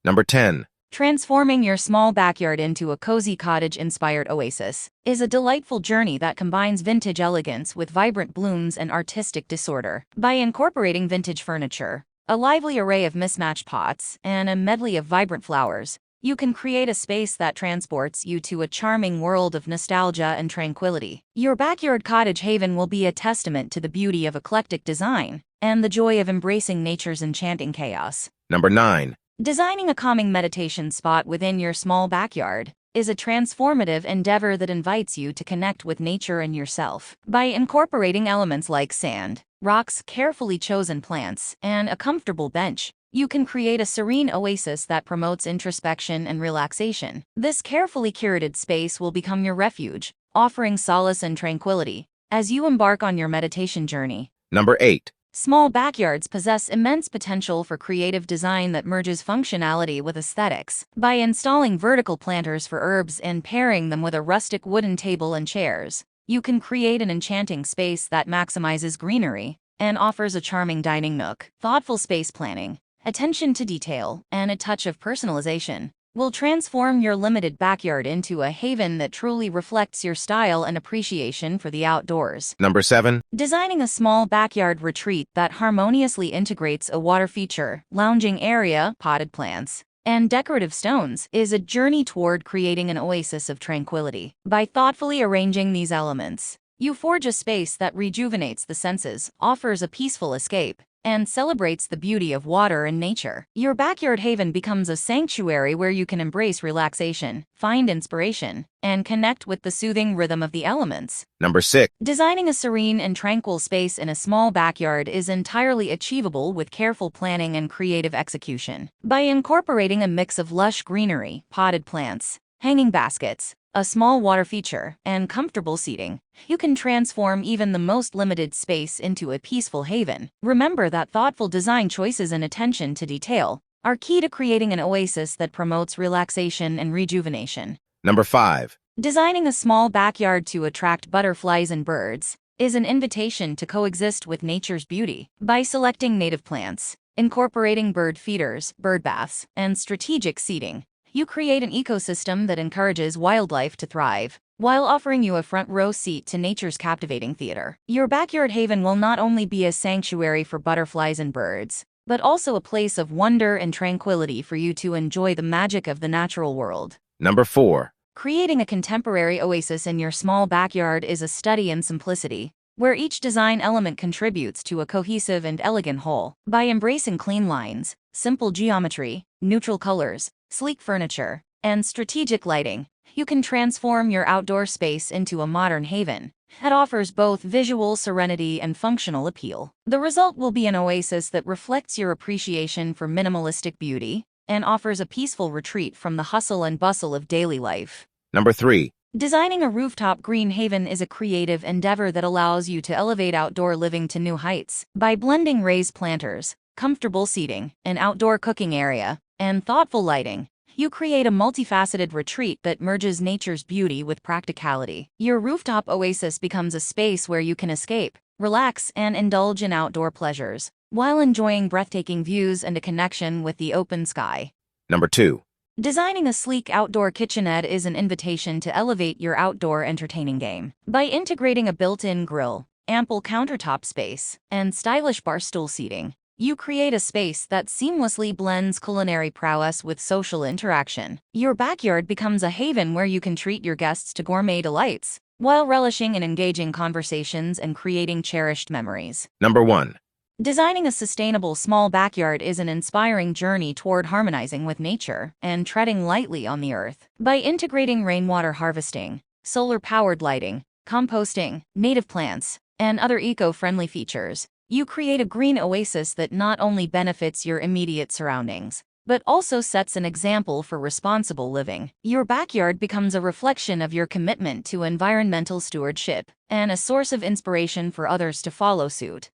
Number 10. Transforming your small backyard into a cozy cottage-inspired oasis is a delightful journey that combines vintage elegance with vibrant blooms and artistic disorder. By incorporating vintage furniture, a lively array of mismatched pots, and a medley of vibrant flowers, you can create a space that transports you to a charming world of nostalgia and tranquility. Your backyard cottage haven will be a testament to the beauty of eclectic design and the joy of embracing nature's enchanting chaos. Number 9. Designing a calming meditation spot within your small backyard is a transformative endeavor that invites you to connect with nature and yourself. By incorporating elements like sand, rocks, carefully chosen plants, and a comfortable bench, you can create a serene oasis that promotes introspection and relaxation. This carefully curated space will become your refuge, offering solace and tranquility as you embark on your meditation journey. Number 8. Small backyards possess immense potential for creative design that merges functionality with aesthetics. By installing vertical planters for herbs and pairing them with a rustic wooden table and chairs, you can create an enchanting space that maximizes greenery and offers a charming dining nook. Thoughtful space planning, attention to detail, and a touch of personalization will transform your limited backyard into a haven that truly reflects your style and appreciation for the outdoors. Number 7. Designing a small backyard retreat that harmoniously integrates a water feature, lounging area, potted plants, and decorative stones is a journey toward creating an oasis of tranquility. By thoughtfully arranging these elements, you forge a space that rejuvenates the senses, offers a peaceful escape, and celebrates the beauty of water and nature. Your backyard haven becomes a sanctuary where you can embrace relaxation, find inspiration, and connect with the soothing rhythm of the elements. Number 6. Designing a serene and tranquil space in a small backyard is entirely achievable with careful planning and creative execution. By incorporating a mix of lush greenery, potted plants, hanging baskets, a small water feature, and comfortable seating, you can transform even the most limited space into a peaceful haven. Remember that thoughtful design choices and attention to detail are key to creating an oasis that promotes relaxation and rejuvenation. Number 5. Designing a small backyard to attract butterflies and birds is an invitation to coexist with nature's beauty. By selecting native plants, incorporating bird feeders, bird baths, and strategic seating, you create an ecosystem that encourages wildlife to thrive, while offering you a front-row seat to nature's captivating theater. Your backyard haven will not only be a sanctuary for butterflies and birds, but also a place of wonder and tranquility for you to enjoy the magic of the natural world. Number 4. Creating a contemporary oasis in your small backyard is a study in simplicity, where each design element contributes to a cohesive and elegant whole. By embracing clean lines, simple geometry, neutral colors, sleek furniture, and strategic lighting, you can transform your outdoor space into a modern haven that offers both visual serenity and functional appeal. The result will be an oasis that reflects your appreciation for minimalistic beauty and offers a peaceful retreat from the hustle and bustle of daily life. Number 3. Designing a rooftop green haven is a creative endeavor that allows you to elevate outdoor living to new heights. By blending raised planters, comfortable seating, an outdoor cooking area, and thoughtful lighting, you create a multifaceted retreat that merges nature's beauty with practicality. Your rooftop oasis becomes a space where you can escape, relax, and indulge in outdoor pleasures, while enjoying breathtaking views and a connection with the open sky. Number 2. Designing a sleek outdoor kitchenette is an invitation to elevate your outdoor entertaining game. By integrating a built-in grill, ample countertop space, and stylish bar stool seating, you create a space that seamlessly blends culinary prowess with social interaction. Your backyard becomes a haven where you can treat your guests to gourmet delights, while relishing in engaging conversations and creating cherished memories. Number 1. Designing a sustainable small backyard is an inspiring journey toward harmonizing with nature and treading lightly on the earth. By integrating rainwater harvesting, solar-powered lighting, composting, native plants, and other eco-friendly features, you create a green oasis that not only benefits your immediate surroundings, but also sets an example for responsible living. Your backyard becomes a reflection of your commitment to environmental stewardship and a source of inspiration for others to follow suit.